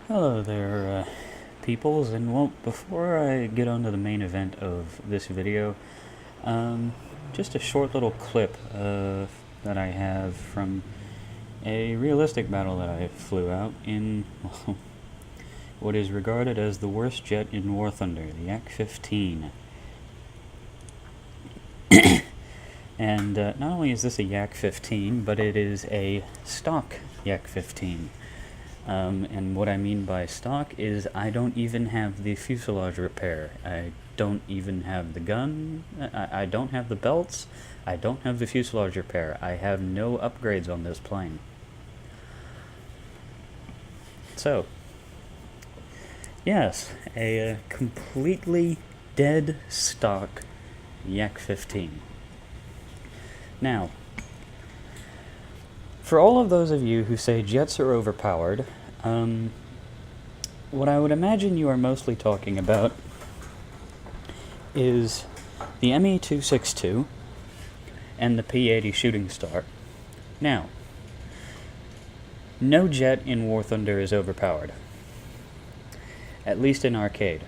Hello there, peoples, and well, before I get on to the main event of this video, just a short little clip that I have from a realistic battle that I flew out in, well, what is regarded as the worst jet in War Thunder, the Yak-15. And not only is this a Yak-15, but it is a stock Yak-15. And what I mean by stock is I don't even have the fuselage repair. I don't even have the gun. I don't have the belts. I don't have the fuselage repair. I have no upgrades on this plane. So, yes, a completely dead stock Yak-15. Now, for all of those of you who say jets are overpowered, what I would imagine you are mostly talking about is the ME-262 and the P-80 Shooting Star. Now, no jet in War Thunder is overpowered, at least in arcade.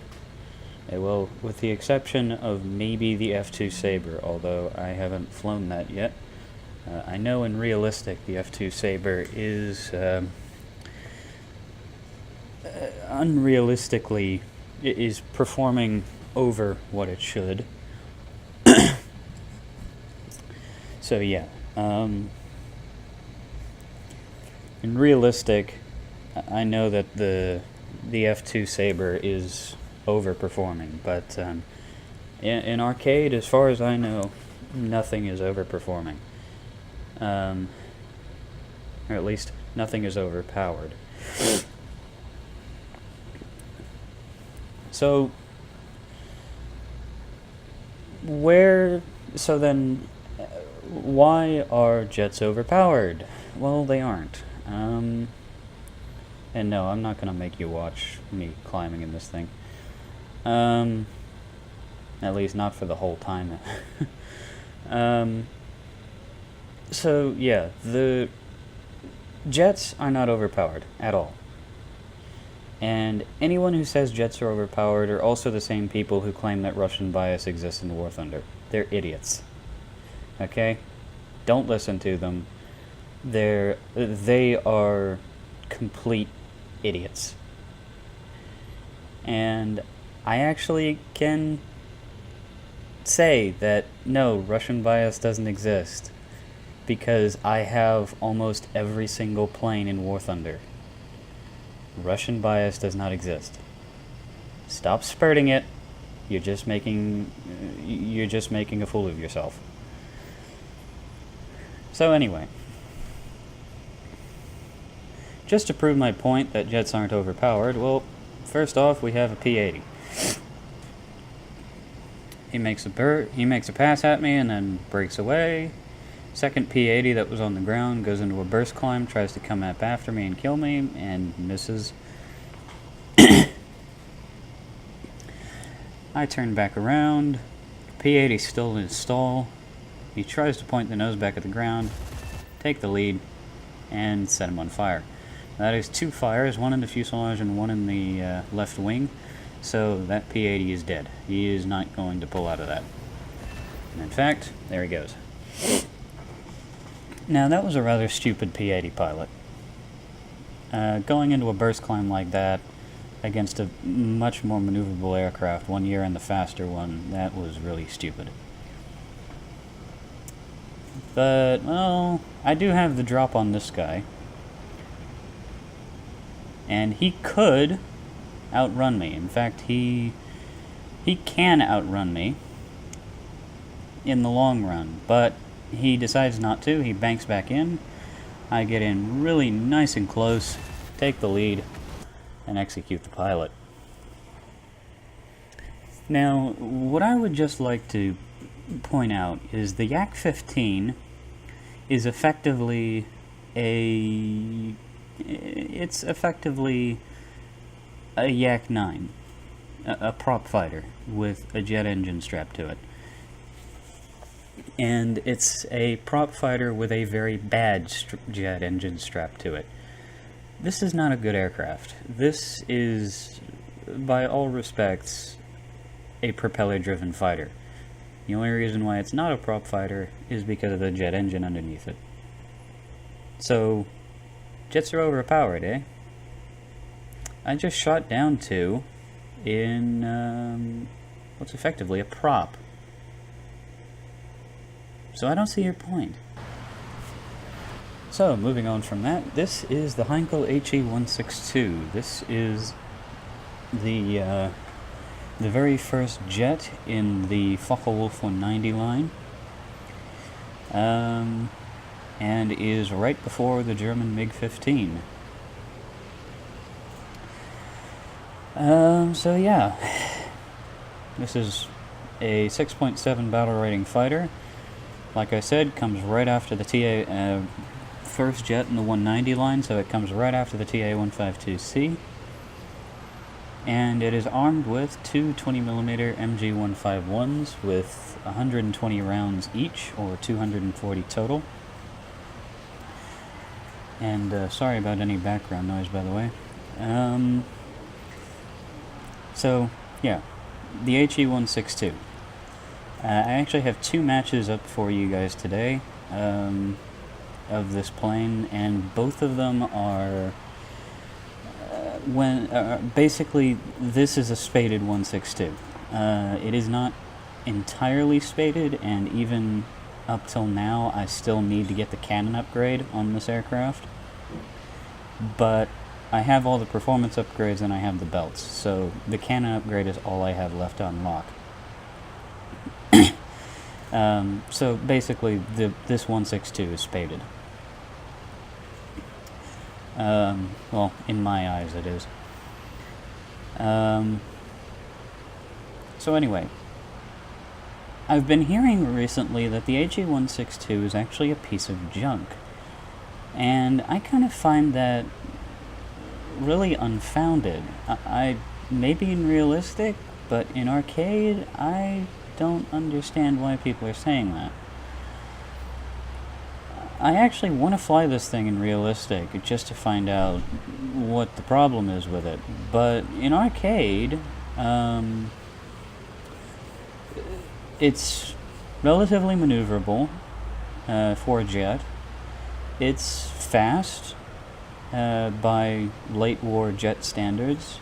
Well, with the exception of maybe the F-2 Sabre, although I haven't flown that yet. I know in realistic the F-2 Sabre is unrealistically is performing over what it should. So yeah, in realistic, I know that the F-2 Sabre is overperforming, but in arcade, as far as I know, nothing is overperforming. Or at least nothing is overpowered. So then, why are jets overpowered? Well, they aren't. And no, I'm not gonna make you watch me climbing in this thing. At least not for the whole time. So, yeah, the jets are not overpowered at all. And anyone who says jets are overpowered are also the same people who claim that Russian bias exists in War Thunder. They're idiots. Okay? Don't listen to them. They are complete idiots. And I actually can say that no, Russian bias doesn't exist, because I have almost every single plane in War Thunder. Russian bias does not exist. Stop spurting it. You're just making a fool of yourself. So anyway, just to prove my point that jets aren't overpowered, well, first off, we have a P-80. He makes a pass at me and then breaks away. Second P-80 that was on the ground goes into a burst climb, tries to come up after me and kill me, and misses. I turn back around. P-80's still in his stall. He tries to point the nose back at the ground, take the lead, and set him on fire. That is 2 fires, one in the fuselage and one in the left wing. So that P-80 is dead. He is not going to pull out of that. And in fact, there he goes. Now, that was a rather stupid P-80 pilot. Going into a burst climb like that against a much more maneuverable aircraft, 1 year and the faster one, that was really stupid. But, well, I do have the drop on this guy. And he could outrun me. In fact, he can outrun me in the long run, but he decides not to. He banks back in. I get in really nice and close, take the lead, and execute the pilot. Now, what I would just like to point out is the Yak-15 is effectively it's effectively a Yak-9, a prop fighter with a jet engine strapped to it. And it's a prop fighter with a very bad jet engine strapped to it. This is not a good aircraft. This is, by all respects, a propeller-driven fighter. The only reason why it's not a prop fighter is because of the jet engine underneath it. So, jets are overpowered, eh? I just shot down two in what's effectively a prop. So I don't see your point. So, moving on from that, this is the Heinkel HE-162. This is the very first jet in the Focke-Wulf 190 line, and is right before the German MiG-15. So yeah, this is a 6.7 battle rating fighter. Like I said, comes right after the TA, first jet in the 190 line, so it comes right after the TA-152C. And it is armed with two 20mm MG-151s with 120 rounds each, or 240 total. And sorry about any background noise, by the way. So, yeah, the HE-162. I actually have two matches up for you guys today of this plane, and both of them are basically this is a spaded 162. It is not entirely spaded, and even up till now I still need to get the cannon upgrade on this aircraft, but I have all the performance upgrades and I have the belts, so the cannon upgrade is all I have left to unlock. So basically this 162 is spaded. Well, in my eyes it is. So anyway, I've been hearing recently that the HE-162 is actually a piece of junk, and I kind of find that really unfounded. I maybe unrealistic, but in arcade, I don't understand why people are saying that. I actually want to fly this thing in realistic just to find out what the problem is with it. But in arcade, it's relatively maneuverable for a jet. It's fast by late war jet standards.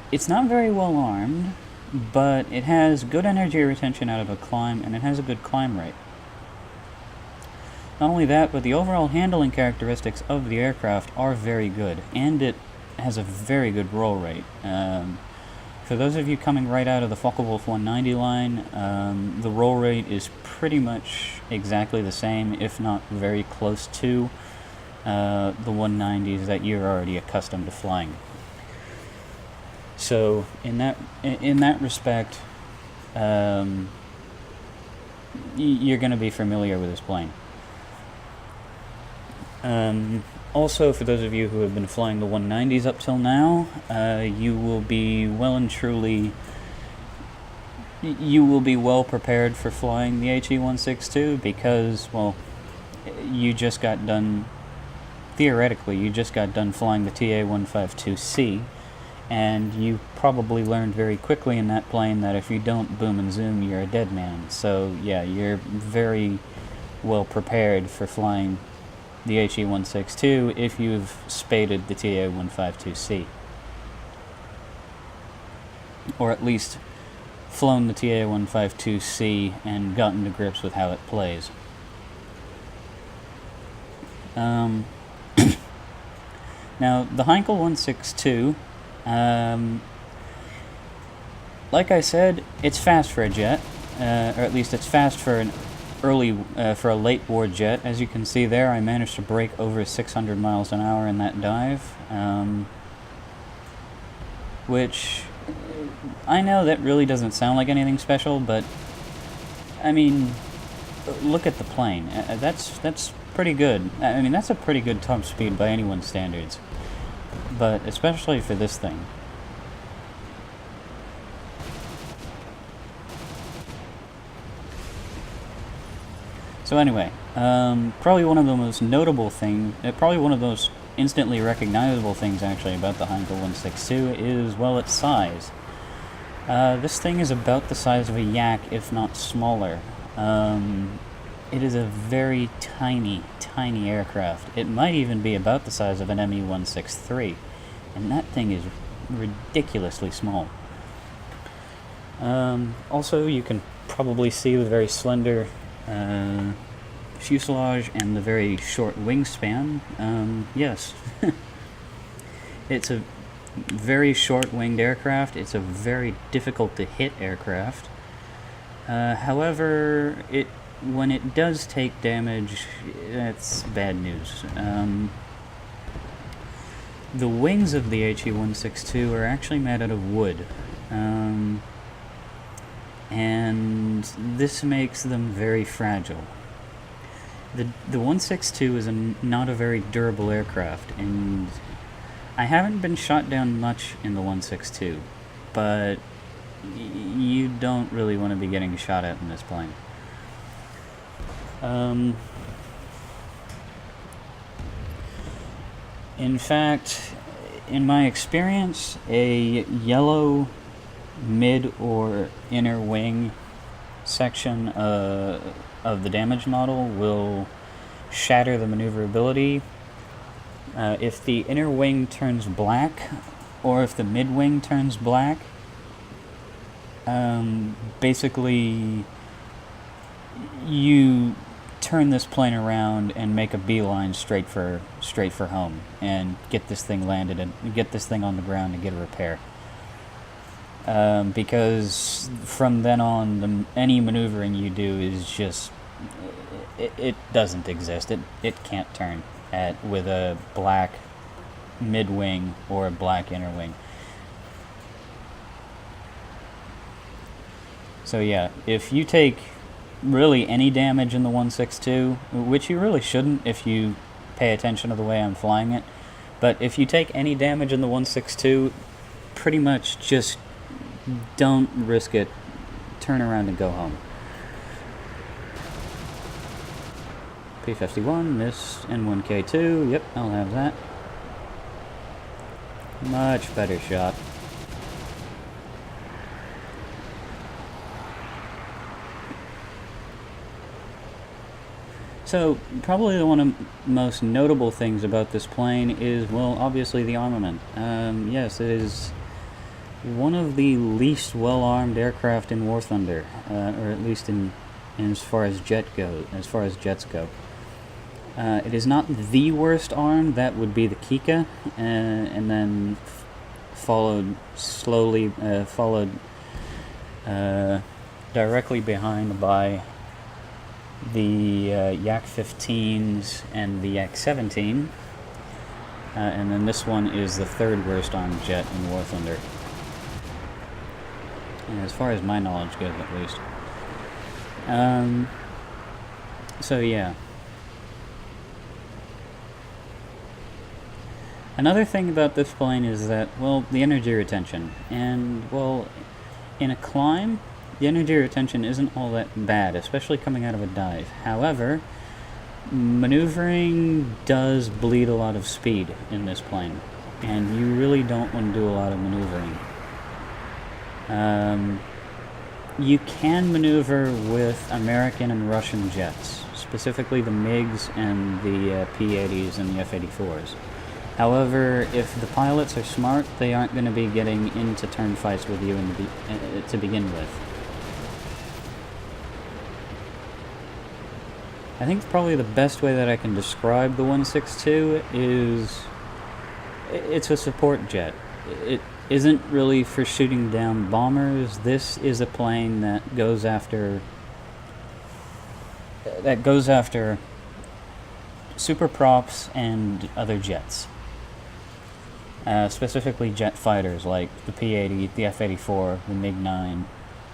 It's not very well armed, but it has good energy retention out of a climb, and it has a good climb rate. Not only that, but the overall handling characteristics of the aircraft are very good, and it has a very good roll rate. For those of you coming right out of the Focke-Wulf 190 line, the roll rate is pretty much exactly the same, if not very close to the 190s that you're already accustomed to flying. So in that respect, you're going to be familiar with this plane. Also, for those of you who have been flying the 190s up till now, you will be well prepared for flying the HE-162 because, well, theoretically, you just got done flying the TA-152C, and you probably learned very quickly in that plane that if you don't boom and zoom, you're a dead man. So, yeah, you're very well prepared for flying the HE-162 if you've spaded the TA-152C. Or at least flown the TA-152C and gotten to grips with how it plays. Now, the Heinkel 162, like I said, it's fast for a jet, or at least it's fast for for a late war jet. As you can see there, I managed to break over 600 miles an hour in that dive, which I know that really doesn't sound like anything special, but I mean, look at the plane. That's pretty good. I mean, that's a pretty good top speed by anyone's standards, but especially for this thing. So anyway, probably one of the most notable things, probably one of those instantly recognizable things actually about the Heinkel 162 is, well, its size. This thing is about the size of a yak, if not smaller. It is a very tiny, tiny aircraft. It might even be about the size of an Me-163, and that thing is ridiculously small. Also, you can probably see the very slender fuselage and the very short wingspan. Yes. It's a very short-winged aircraft. It's a very difficult-to-hit aircraft. However, when it does take damage, that's bad news. The wings of the HE-162 are actually made out of wood. And this makes them very fragile. The 162 is not a very durable aircraft, and I haven't been shot down much in the 162, but you don't really want to be getting shot at in this plane. In fact, in my experience, a yellow mid or inner wing section of the damage model will shatter the maneuverability. If the inner wing turns black, or if the mid wing turns black, basically you turn this plane around and make a beeline straight for home and get this thing landed and get this thing on the ground and get a repair. Because from then on, any maneuvering you do is just it doesn't exist. It can't turn with a black mid wing or a black inner wing. So yeah, if you take really any damage in the 162, which you really shouldn't if you pay attention to the way I'm flying it, but if you take any damage in the 162, pretty much just don't risk it. Turn around and go home. P-51, miss, N1K2, yep, I'll have that. Much better shot. So, probably one of the most notable things about this plane is, well, obviously the armament. Yes, it is one of the least well-armed aircraft in War Thunder, or at least in as far as jets go. It is not the worst armed. That would be the Kika, and then followed directly behind by the Yak-15s and the Yak-17, and then this one is the third worst armed jet in War Thunder, as far as my knowledge goes, at least. So yeah. Another thing about this plane is that, well, the energy retention. And, well, in a climb, the energy retention isn't all that bad, especially coming out of a dive. However, maneuvering does bleed a lot of speed in this plane, and you really don't want to do a lot of maneuvering. You can maneuver with American and Russian jets, specifically the MiGs and the P-80s and the F-84s. However, if the pilots are smart, they aren't going to be getting into turn fights with you to begin with. I think probably the best way that I can describe the 162 is it's a support jet. It isn't really for shooting down bombers. This is a plane that goes after super props and other jets. Specifically jet fighters like the P-80, the F-84, the MiG-9,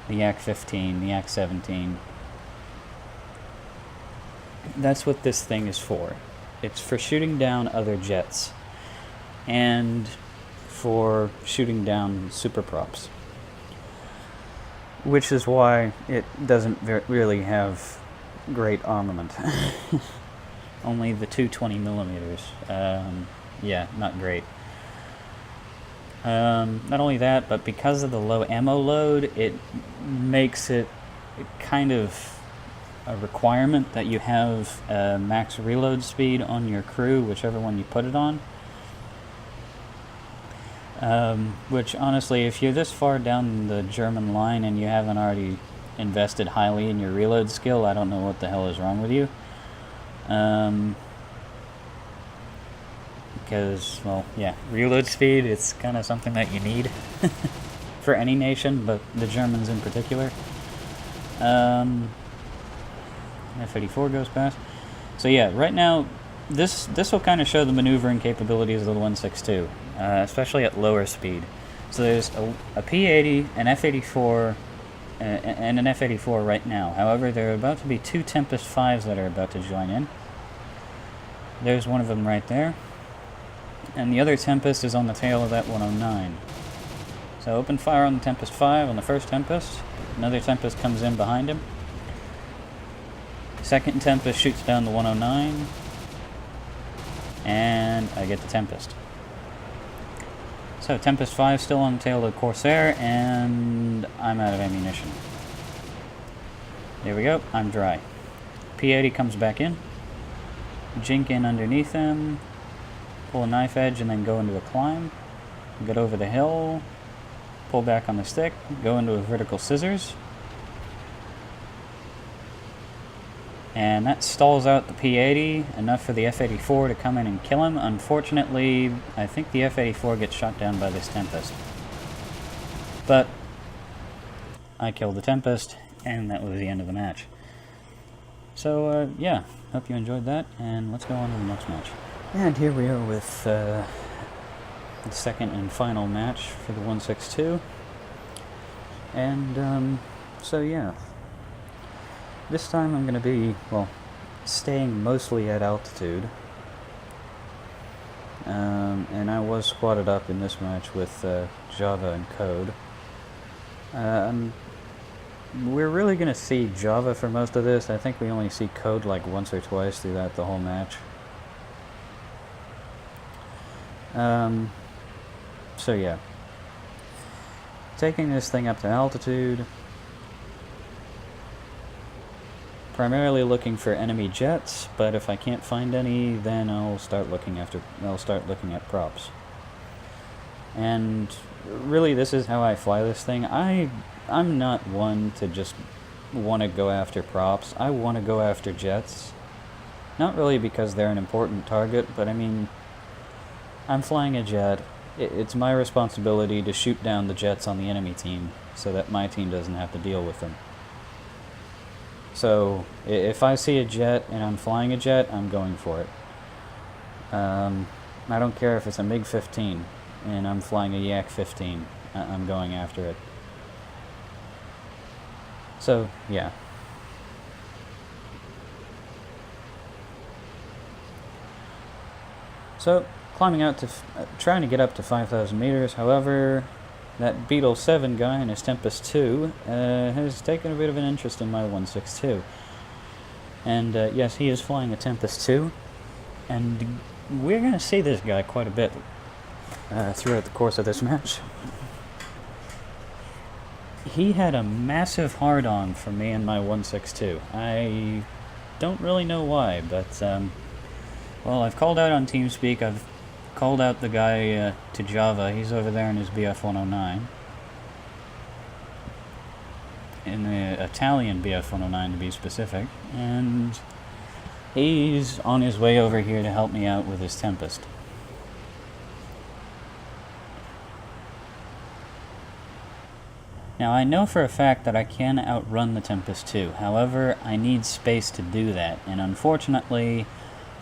the Yak-15, the Yak-17. That's what this thing is for. It's for shooting down other jets and for shooting down super props. Which is why it doesn't really have great armament. Only the 220 millimeters. Yeah, not great. Not only that, but because of the low ammo load, it makes it kind of a requirement that you have max reload speed on your crew, whichever one you put it on. Which honestly, if you're this far down the German line and you haven't already invested highly in your reload skill, I don't know what the hell is wrong with you. Because, well, yeah, reload speed, it's kind of something that you need for any nation, but the Germans in particular. F-84 goes past. So yeah, right now, this will kind of show the maneuvering capabilities of the 162, especially at lower speed. So there's a P-80, an F-84, and an F-84 right now. However, there are about to be two Tempest 5s that are about to join in. There's one of them right there. And the other Tempest is on the tail of that 109. So open fire on the Tempest 5, on the first Tempest. Another Tempest comes in behind him. Second Tempest shoots down the 109. And I get the Tempest. So Tempest 5 still on the tail of the Corsair, and I'm out of ammunition. There we go, I'm dry. P-80 comes back in. Jink in underneath him. Pull a knife edge and then go into a climb. Get over the hill. Pull back on the stick. Go into a vertical scissors. And that stalls out the P-80, enough for the F-84 to come in and kill him. Unfortunately, I think the F-84 gets shot down by this Tempest. But I killed the Tempest, and that was the end of the match. So, yeah, hope you enjoyed that, and let's go on to the next match. And here we are with the second and final match for the 162. And, so yeah. This time I'm going to be, well, staying mostly at altitude. And I was squatted up in this match with Java and Code. We're really going to see Java for most of this. I think we only see Code like once or twice throughout the whole match. So yeah. Taking this thing up to altitude. Primarily looking for enemy jets, but if I can't find any, then I'll start looking at props. And really, this is how I fly this thing. I'm not one to just want to go after props. I want to go after jets. Not really because they're an important target, but I mean, I'm flying a jet. It's my responsibility to shoot down the jets on the enemy team so that my team doesn't have to deal with them. So, if I see a jet and I'm flying a jet, I'm going for it. I don't care if it's a MiG-15 and I'm flying a Yak-15. I'm going after it. So, yeah. So, climbing out to, trying to get up to 5,000 meters, however, that Beetle 7 guy and his Tempest 2 has taken a bit of an interest in my 162. And yes, he is flying a Tempest 2, and we're going to see this guy quite a bit throughout the course of this match. He had a massive hard-on for me and my 162. I don't really know why, but, well, I've called out on TeamSpeak. I've called out the guy to Java. He's over there in his BF-109. In the Italian BF-109 to be specific. And he's on his way over here to help me out with his Tempest. Now I know for a fact that I can outrun the Tempest 2. However, I need space to do that. And unfortunately,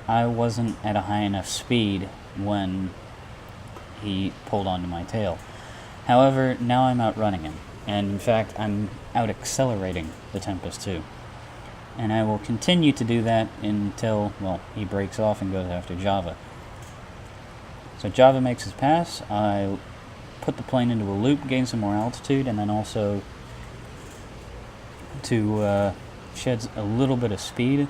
I wasn't at a high enough speed when he pulled onto my tail. However, now I'm outrunning him, and in fact I'm out accelerating the Tempest 2. And I will continue to do that until, well, he breaks off and goes after Java. So Java makes his pass, I put the plane into a loop, gain some more altitude, and then also to sheds a little bit of speed.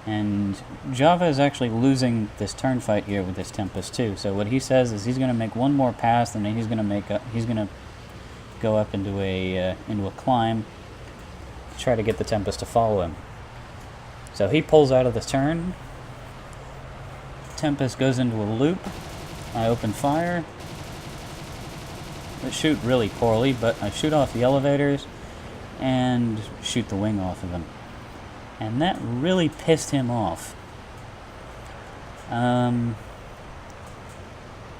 And Java is actually losing this turn fight here with this Tempest too. So what he says is he's going to make one more pass, and then he's going to go up into a climb to try to get the Tempest to follow him. So he pulls out of the turn. Tempest goes into a loop. I open fire. I shoot really poorly, but I shoot off the elevators and shoot the wing off of him. And that really pissed him off. And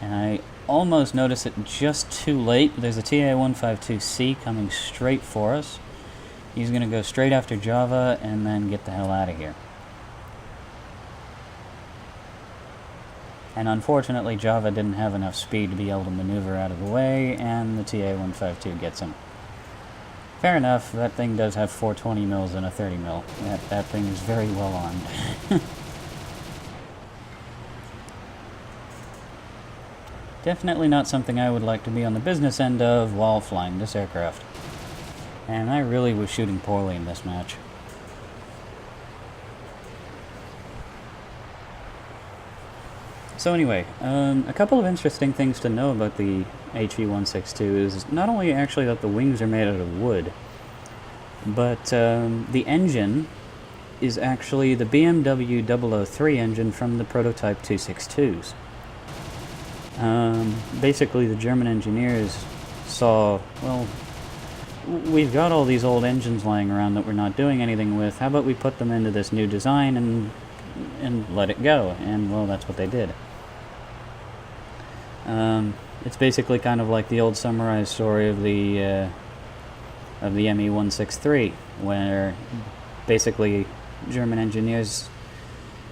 I almost noticed it just too late. There's a TA-152C coming straight for us. He's going to go straight after Java and then get the hell out of here. And unfortunately, Java didn't have enough speed to be able to maneuver out of the way, and the TA-152 gets him. Fair enough, that thing does have 420 mils and a 30 mil. That thing is very well armed. Definitely not something I would like to be on the business end of while flying this aircraft. And I really was shooting poorly in this match. So anyway, a couple of interesting things to know about the HE-162 is not only actually that the wings are made out of wood, but the engine is actually the BMW 003 engine from the prototype 262s. Basically, the German engineers saw, well, we've got all these old engines lying around that we're not doing anything with. How about we put them into this new design and let it go? And, well, that's what they did. It's basically kind of like the old summarized story of the ME-163, where basically German engineers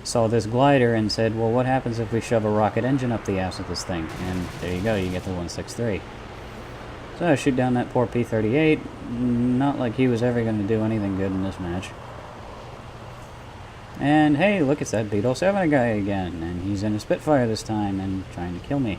saw this glider and said, well, what happens if we shove a rocket engine up the ass of this thing? And there you go, you get the 163. So I shoot down that poor P-38, not like he was ever going to do anything good in this match. And hey, look, it's that Beetle 7 guy again, and he's in a Spitfire this time and trying to kill me.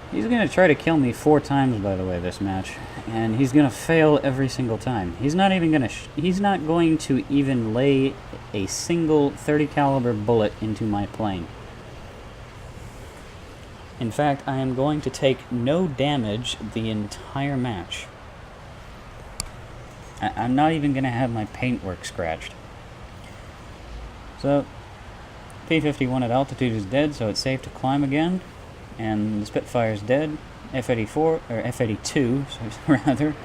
He's going to try to kill me 4 times, by the way, this match, and he's going to fail every single time. He's not even going to he's not going to even lay a single 30 caliber bullet into my plane. In fact, I am going to take no damage the entire match. I'm not even going to have my paintwork scratched. So, P-51 at altitude is dead, so it's safe to climb again. And the Spitfire's dead. F-84, or F-82, rather,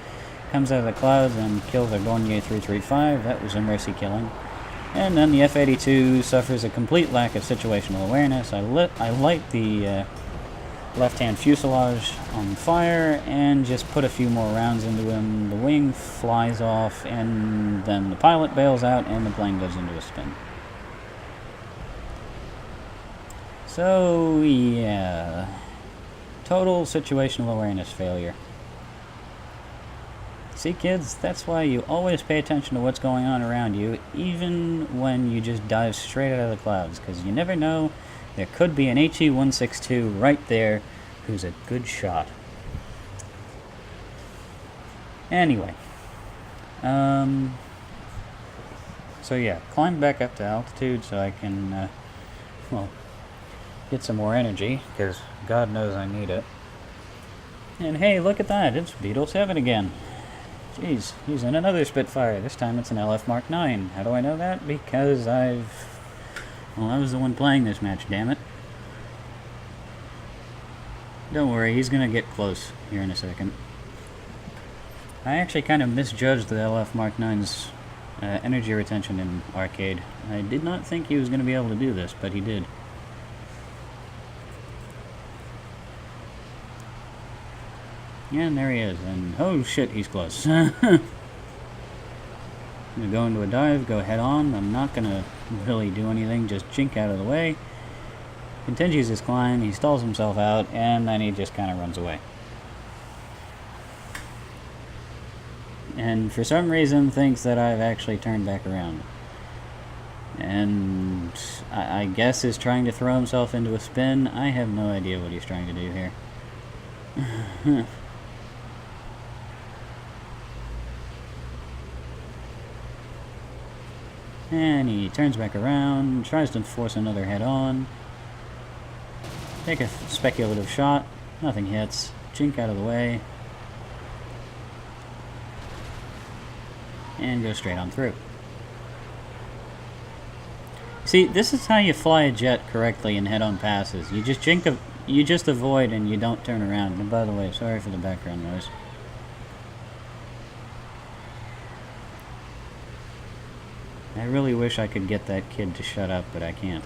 comes out of the clouds and kills our Dornier 335. That was a mercy killing. And then the F-82 suffers a complete lack of situational awareness. I light the left-hand fuselage on fire and just put a few more rounds into him. The wing flies off, and then the pilot bails out, and the plane goes into a spin. So, yeah, total situational awareness failure. See, kids, that's why you always pay attention to what's going on around you, even when you just dive straight out of the clouds, because you never know, there could be an HE-162 right there who's a good shot. Anyway, so yeah, climb back up to altitude so I can, well, get some more energy, because God knows I need it. And hey, look at that, it's Beetle 7 again. Jeez, he's in another Spitfire. This time it's an LF Mark 9. How do I know that? Because I was the one playing this match, damn it. Don't worry, he's gonna get close here in a second. I actually kind of misjudged the LF Mark 9's energy retention in arcade. I did not think he was going to be able to do this, but he did. Yeah, and there he is, and oh shit, he's close. I'm going to go into a dive, go head on. I'm not going to really do anything, just jink out of the way. Continues his climb, he stalls himself out, and then he just kind of runs away. And for some reason thinks that I've actually turned back around. And I guess is trying to throw himself into a spin. I have no idea what he's trying to do here. And he turns back around, tries to force another head on. Take a speculative shot. Nothing hits. Jink out of the way. And go straight on through. See, this is how you fly a jet correctly in head-on passes. You just avoid and you don't turn around. And by the way, sorry for the background noise. I really wish I could get that kid to shut up, but I can't.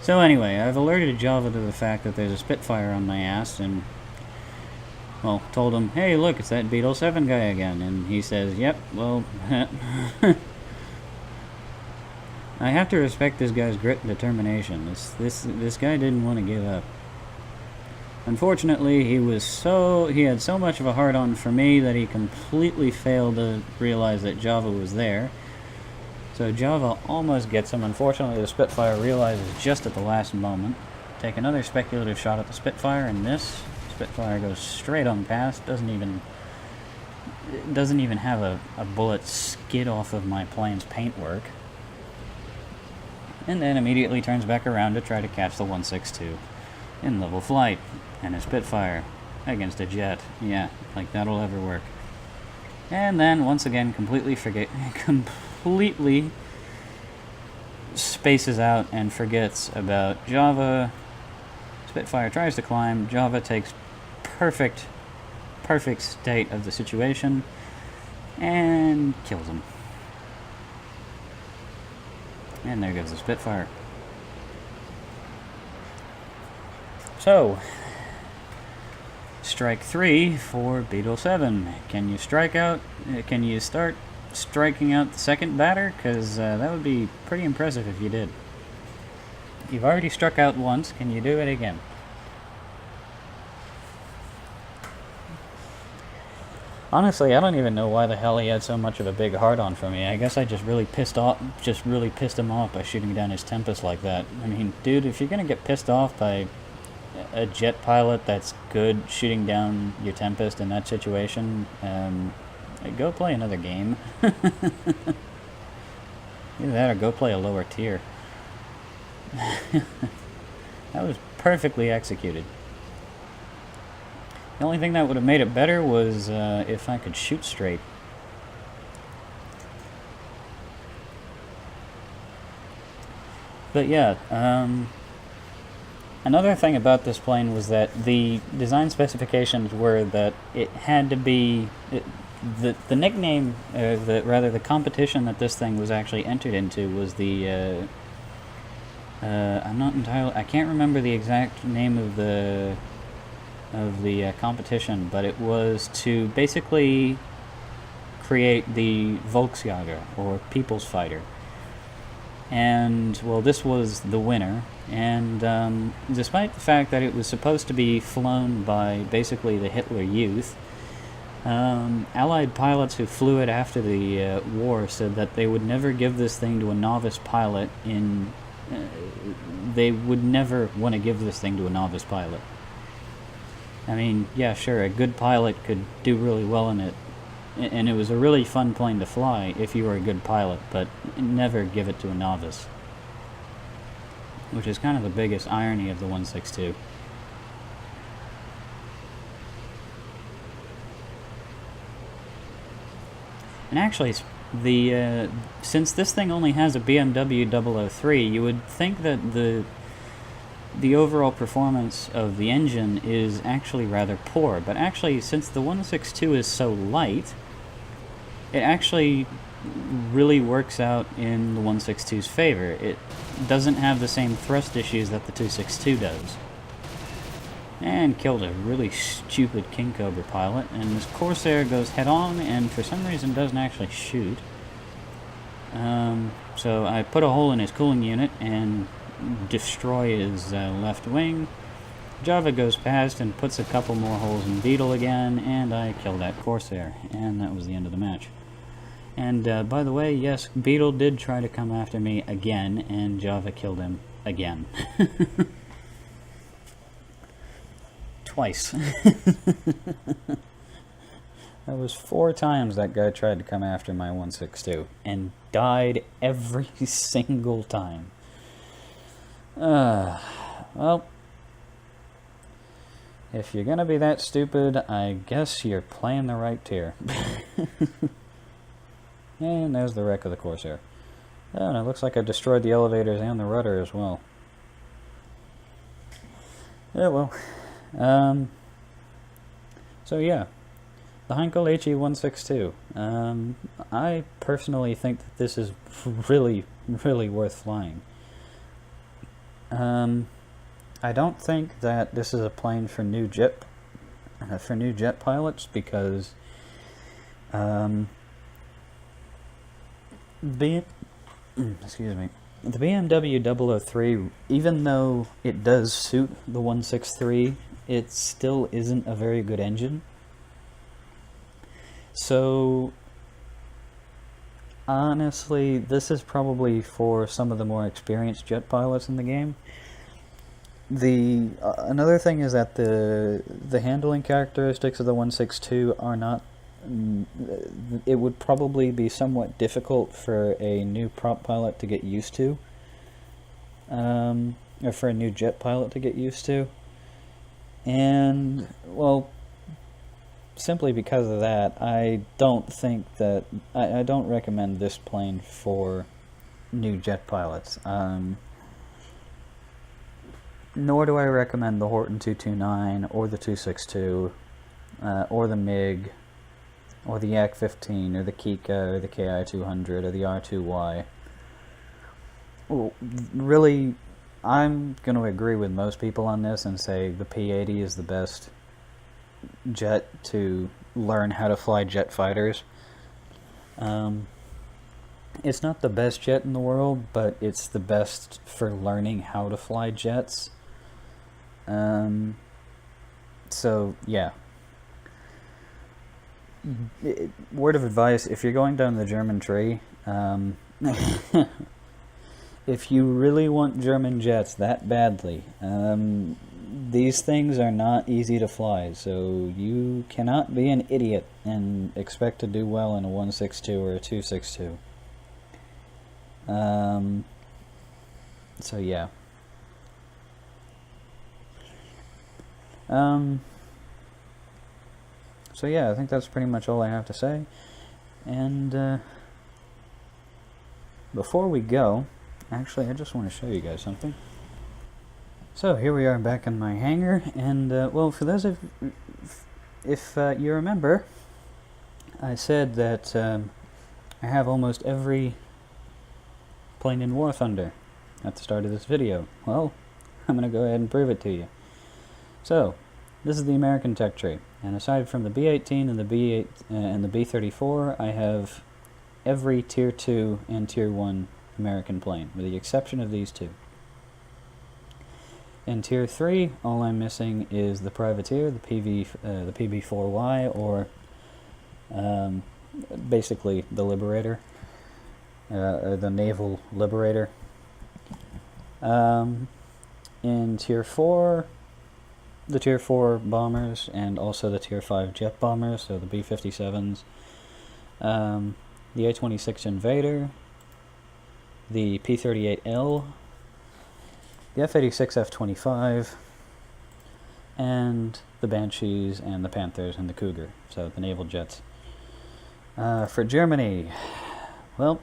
So anyway, I've alerted Java to the fact that there's a Spitfire on my ass, and, well, told him, hey, look, it's that Beetle 7 guy again. And he says, yep, well, I have to respect this guy's grit and determination. This guy didn't want to give up. Unfortunately, he had so much of a hard-on for me that he completely failed to realize that Java was there. So Java almost gets him. Unfortunately, the Spitfire realizes just at the last moment. Take another speculative shot at the Spitfire, and this Spitfire goes straight on past. Doesn't even have a bullet skid off of my plane's paintwork. And then immediately turns back around to try to catch the 162 in level flight. And a Spitfire against a jet. Yeah, like that'll ever work. And then, once again, completely spaces out and forgets about Java. Spitfire tries to climb. Java takes perfect state of the situation and kills him. And there goes the Spitfire. So, strike 3 for Beetle 7. Can you strike out? Can you start striking out the second batter? Because that would be pretty impressive if you did. You've already struck out once. Can you do it again? Honestly, I don't even know why the hell he had so much of a big hard-on for me. I guess I just really pissed him off by shooting down his Tempest like that. I mean, dude, if you're gonna get pissed off by a jet pilot that's good shooting down your Tempest in that situation, go play another game. Either that or go play a lower tier. That was perfectly executed. The only thing that would have made it better was if I could shoot straight. But yeah, another thing about this plane was that the design specifications were that it had to be... The nickname, the competition that this thing was actually entered into was the... I can't remember the exact name of the competition, but it was to basically create the Volksjager, or People's Fighter. And, well, this was the winner, and despite the fact that it was supposed to be flown by basically the Hitler Youth, Allied pilots who flew it after the war said that they would never give this thing to a novice pilot they would never want to give this thing to a novice pilot. I mean, yeah, sure, a good pilot could do really well in it, and it was a really fun plane to fly if you were a good pilot, but never give it to a novice. Which is kind of the biggest irony of the 162. And actually, since this thing only has a BMW 003, you would think that the overall performance of the engine is actually rather poor, but actually, since the 162 is so light, it actually really works out in the 162's favor. It doesn't have the same thrust issues that the 262 does. And killed a really stupid King Cobra pilot, and this Corsair goes head-on and for some reason doesn't actually shoot. So I put a hole in his cooling unit and destroy his left wing. Java goes past and puts a couple more holes in Beetle again, and I kill that Corsair, and that was the end of the match. And by the way, yes, Beetle did try to come after me again, and Java killed him again. Twice. That was 4 times that guy tried to come after my 162 and died every single time. Well, if you're gonna be that stupid, I guess you're playing the right tier. And there's the wreck of the Corsair. Oh, and it looks like I destroyed the elevators and the rudder as well. Yeah, well. So yeah, the Heinkel HE-162. I personally think that this is really, really worth flying. I don't think that this is a plane for new jet pilots, because excuse me, the BMW 003, even though it does suit the 163, it still isn't a very good engine. So honestly, this is probably for some of the more experienced jet pilots in the game. Another thing is that the handling characteristics of the 162 are not. It would probably be somewhat difficult for a new prop pilot to get used to, or for a new jet pilot to get used to. And, well, simply because of that, I don't think that I don't recommend this plane for new jet pilots. Nor do I recommend the Horton 229 or the 262 or the MiG or the Yak-15 or the Kika or the Ki-200 or the R2Y. Well, really, I'm going to agree with most people on this and say the P-80 is the best jet to learn how to fly jet fighters. It's not the best jet in the world, but it's the best for learning how to fly jets. So, yeah. Word of advice, if you're going down the German tree, if you really want German jets that badly, these things are not easy to fly, so you cannot be an idiot and expect to do well in a 162 or a 262. So yeah. So yeah, I think that's pretty much all I have to say. And before we go, actually I just want to show you guys something. So here we are back in my hangar, and well, for those of, if you remember, I said that I have almost every plane in War Thunder at the start of this video. Well, I'm going to go ahead and prove it to you. So, this is the American tech tree, and aside from the B-18 and the B-8 and the B-34, I have every Tier 2 and Tier 1 American plane, with the exception of these two. In Tier 3, all I'm missing is the privateer, the PB-4Y, or basically the Liberator, or the Naval Liberator. In Tier 4, the Tier 4 bombers, and also the Tier 5 jet bombers, so the B-57s, the A-26 Invader, the P-38L, the F-86 F-25, and the Banshees and the Panthers and the Cougar, so the naval jets. For Germany, well,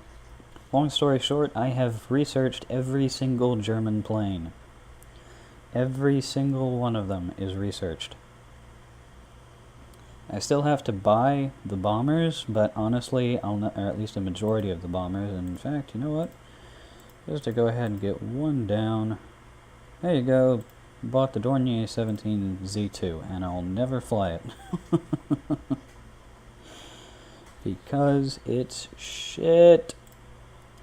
long story short, I have researched every single German plane. Every single one of them is researched. I still have to buy the bombers, but honestly, I'll not, or at least a majority of the bombers. And in fact, you know what? Just to go ahead and get one down. There you go. Bought the Dornier 17 Z2, and I'll never fly it. Because it's shit.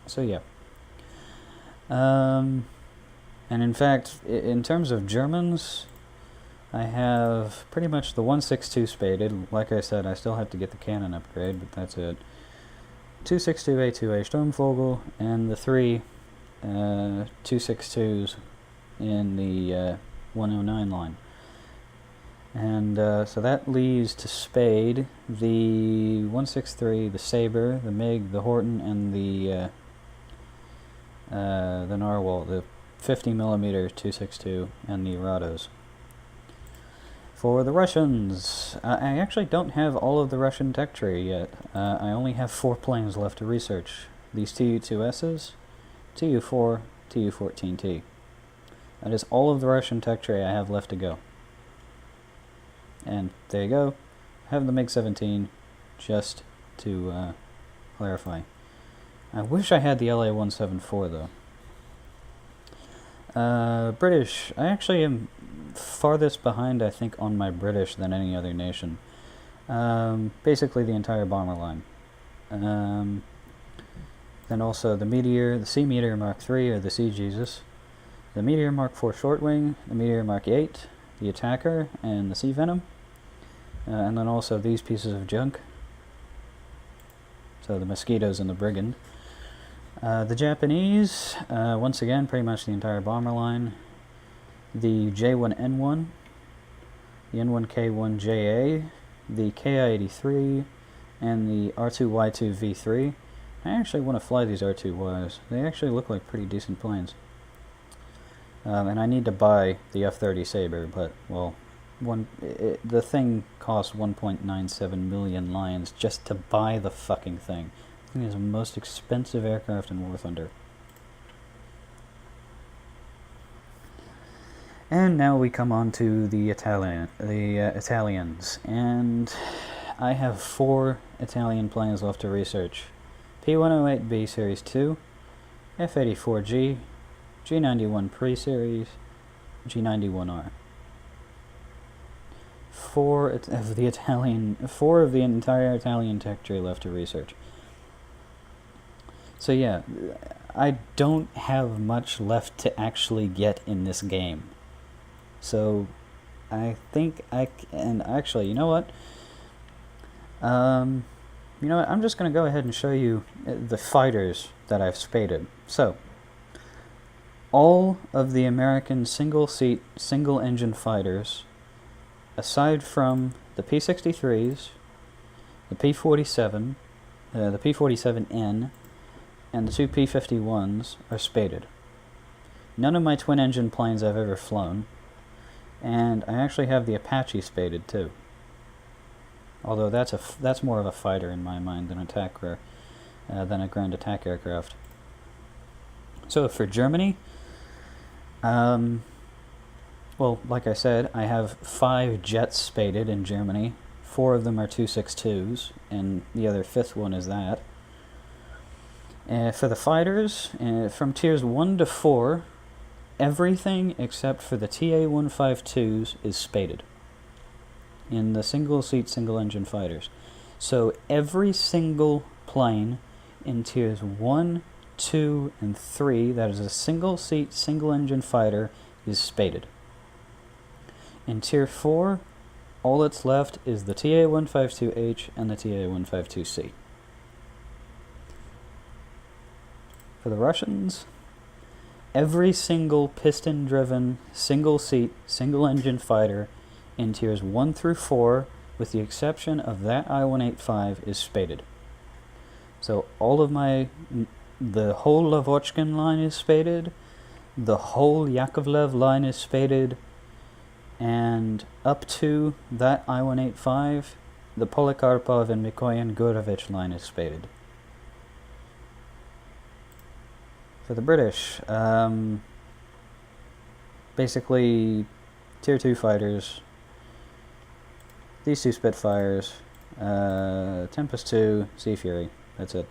So yeah. And in fact, in terms of Germans, I have pretty much the 162 spaded. Like I said, I still have to get the cannon upgrade, but that's it. 262A2A Sturmvogel, and the 3 262s in the 109 line. And so that leaves to spade the 163, the Sabre, the MiG, the Horton, and the Narwhal, the 50mm 262, and the Rados. For the Russians, I actually don't have all of the Russian tech tree yet. I only have 4 planes left to research. These Tu-2Ss, Tu-4, Tu-14T. That is all of the Russian tech tree I have left to go. And there you go. I have the MiG-17, just to clarify. I wish I had the LA-174 though. British. I actually am farthest behind, I think, on my British than any other nation. Basically the entire bomber line. Then also the Meteor, the Sea Meteor Mark III, or the Sea Jesus, the Meteor Mark IV Short Wing, the Meteor Mark VIII, the Attacker, and the Sea Venom. And then also these pieces of junk. So the Mosquitoes and the Brigand. The Japanese, once again, pretty much the entire bomber line. The J1N1, the N1K1JA, the KI-83, and the R2Y2V3. I actually want to fly these R2Ys. They actually look like pretty decent planes. And I need to buy the F-30 Sabre, but, well, the thing costs 1.97 million lions just to buy the fucking thing. I think it's the most expensive aircraft in War Thunder. And now we come on to the Italians, and I have 4 Italian planes left to research. P108B Series 2, F84G, G91 Pre-Series, G91R. 4 of the entire Italian tech tree left to research. So yeah, I don't have much left to actually get in this game. So I think and actually, you know what? I'm just going to go ahead and show you the fighters that I've spaded. So, all of the American single-seat, single-engine fighters, aside from the P-63s, the P-47, the P-47N, and the 2 P-51s, are spaded. None of my twin-engine planes I've ever flown, and I actually have the Apache spaded too. Although that's more of a fighter in my mind than a ground attack aircraft. So for Germany, well, like I said, I have 5 jets spaded in Germany. 4 of them are 262s, and the other 5th one is that. For the fighters, from tiers 1 to 4, everything except for the TA-152s is spaded in the single-seat, single-engine fighters. So every single plane in tiers 1, 2, and 3 that is a single-seat, single-engine fighter is spaded. In tier 4, all that's left is the TA-152H and the TA-152C. For the Russians, every single piston-driven, single-seat, single-engine fighter in tiers 1 through 4, with the exception of that I-185, is spaded. So all of the whole Lavochkin line is spaded, the whole Yakovlev line is spaded, and up to that I-185, the Polikarpov and Mikoyan Gurevich line is spaded. For the British, basically tier 2 fighters, these 2 Spitfires, Tempest 2, Sea Fury, that's it.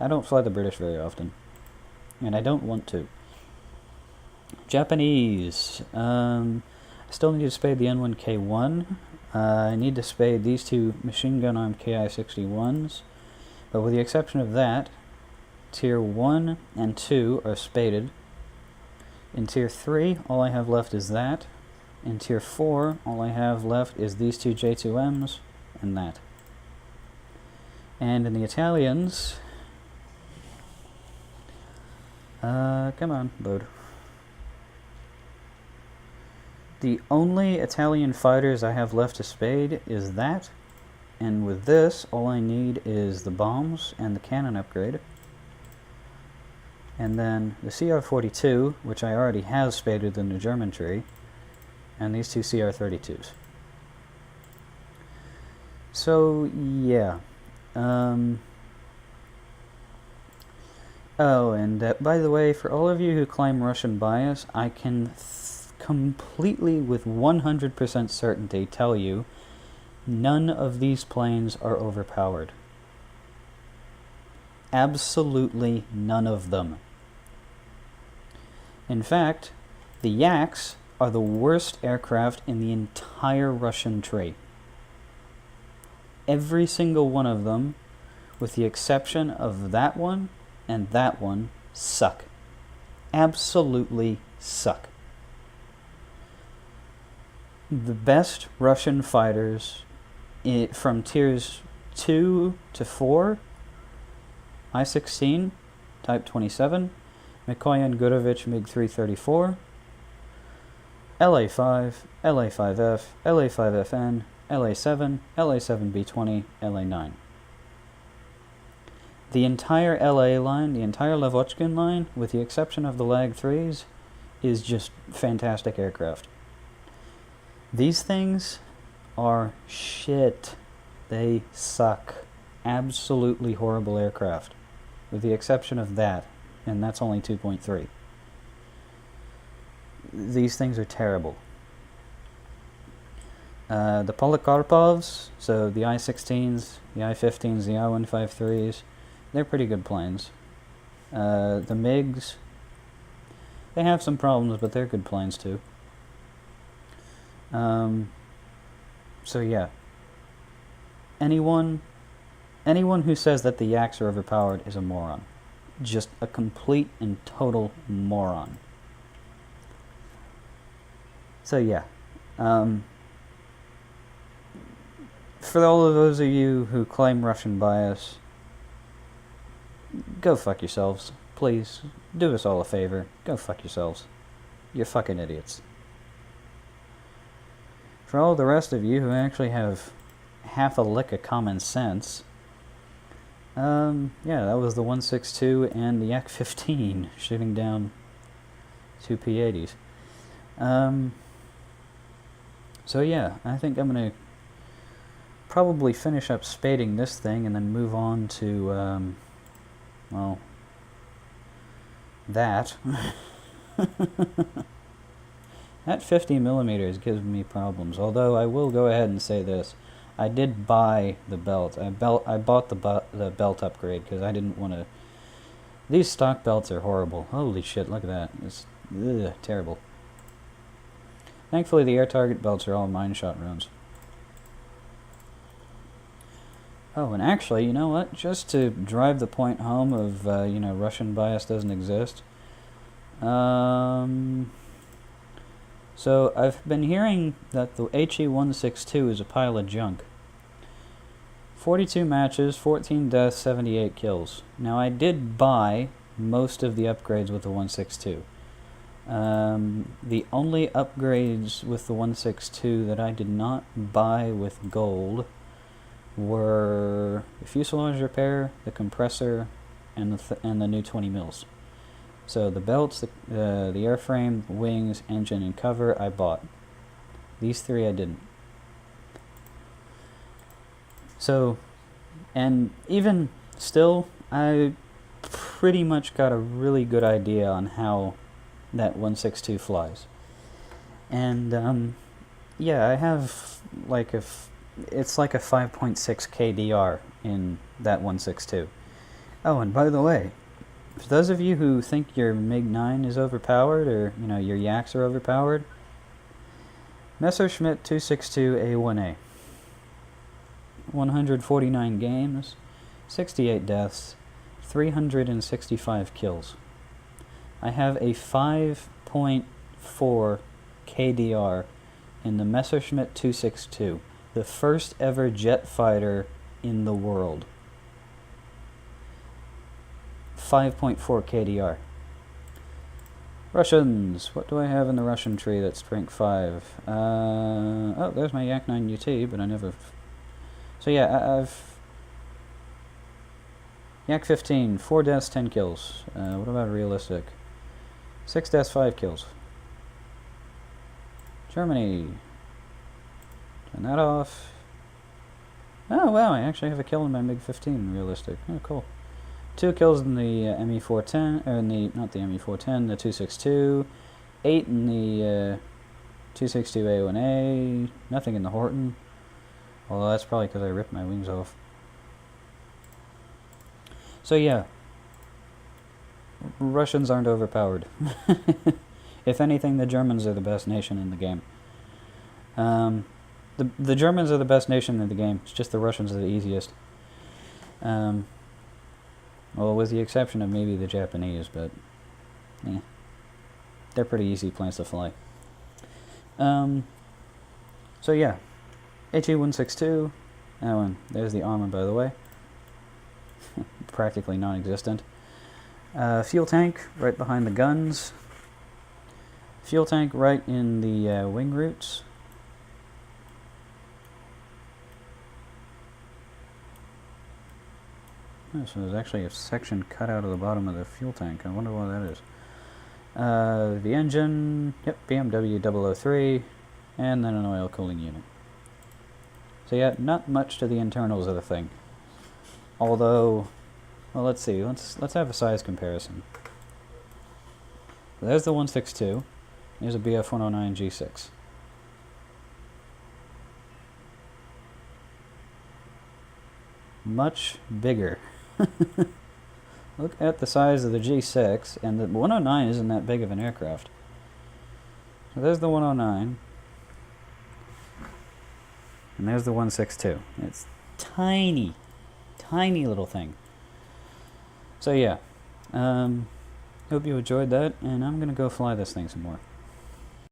I don't fly the British very often, and I don't want to. Japanese, I still need to spade the N1K1. I need to spade these 2 machine gun armed Ki-61s, but with the exception of that, tier 1 and 2 are spaded. In tier 3, all I have left is that. In tier 4, all I have left is these 2 J2Ms and that. And in the Italians, come on, load. The only Italian fighters I have left to spade is that, and with this, all I need is the bombs and the cannon upgrade. And then the CR-42, which I already have spaded in the German tree, and these two CR-32s. So, yeah. Oh, and by the way, for all of you who claim Russian bias, I can completely, with 100% certainty, tell you none of these planes are overpowered. Absolutely none of them. In fact, the Yaks are the worst aircraft in the entire Russian tree. Every single one of them, with the exception of that one and that one, suck. Absolutely suck. The best Russian fighters from tiers 2 to 4, I-16, Type 27, Mikoyan Gurevich MiG-334, LA-5, LA-5F, LA-5FN, LA-7, LA-7B-20, LA-9. The entire LA line, the entire Lavochkin line, with the exception of the Lag-3s, is just fantastic aircraft. These things are shit. They suck. Absolutely horrible aircraft, with the exception of that, and that's only 2.3. These things are terrible. The Polikarpovs, so the I-16s, the I-15s, the I-153s, they're pretty good planes. The MiGs, they have some problems, but they're good planes too. So yeah, anyone who says that the Yaks are overpowered is a moron. Just a complete and total moron. So yeah, for all of those of you who claim Russian bias, go fuck yourselves. Please, do us all a favor. Go fuck yourselves. You're fucking idiots. For all the rest of you who actually have half a lick of common sense, yeah, that was the 162 and the Yak-15 shooting down two P-80s. So yeah, I think I'm going to probably finish up spading this thing and then move on to, well, that. That 50 millimeters gives me problems, although I will go ahead and say this. I did buy the belt. I bought the belt upgrade because I didn't want to... These stock belts are horrible. Holy shit, look at that. It's terrible. Thankfully, the air target belts are all mine shot rounds. Oh, and actually, you know what? Just to drive the point home of, you know, Russian bias doesn't exist. So, I've been hearing that the HE-162 is a pile of junk. 42 matches, 14 deaths, 78 kills. Now, I did buy most of the upgrades with the 162. The only upgrades with the 162 that I did not buy with gold were the fuselage repair, the compressor, and the new 20 mils. So the belts, the airframe, wings, engine, and cover I bought. These three I didn't. So, and even still, I pretty much got a really good idea on how that 162 flies. And yeah, I have like it's like a 5.6 KDR in that 162. Oh, and by the way, for those of you who think your MiG-9 is overpowered, or, you know, your Yaks are overpowered, Messerschmitt 262A1A. 149 games, 68 deaths, 365 kills. I have a 5.4 KDR in the Messerschmitt 262, the first ever jet fighter in the world. 5.4 KDR. Russians. What do I have in the Russian tree that's rank 5? Oh, there's my Yak 9 UT, but I never... So yeah, I've... Yak 15, 4 deaths, 10 kills. What about realistic? 6 deaths, 5 kills. Germany. Turn that off. Oh, wow, I actually have a kill in my MiG-15 realistic. Oh, cool. 2 kills in the ME-410, or in the, not the ME-410, the 262. 8 in the 262 A1A. Nothing in the Horton. Although that's probably because I ripped my wings off. So yeah. Russians aren't overpowered. If anything, the Germans are the best nation in the game. The Germans are the best nation in the game. It's just the Russians are the easiest. Well, with the exception of maybe the Japanese, but yeah, they're pretty easy planes to fly. So yeah, HE-162. That one. There's the armor, by the way. Practically non-existent. Fuel tank right behind the guns. Fuel tank right in the wing roots. Oh, so there's actually a section cut out of the bottom of the fuel tank. I wonder what that is. The engine, yep, BMW 003, and then an oil cooling unit. So yeah, not much to the internals of the thing. Although, well, let's see. Let's have a size comparison. There's the 162. Here's a BF-109 G6. Much bigger. Look at the size of the G6, and the 109 isn't that big of an aircraft. So there's the 109. And there's the 162. It's tiny, tiny little thing. So yeah, hope you enjoyed that, and I'm going to go fly this thing some more.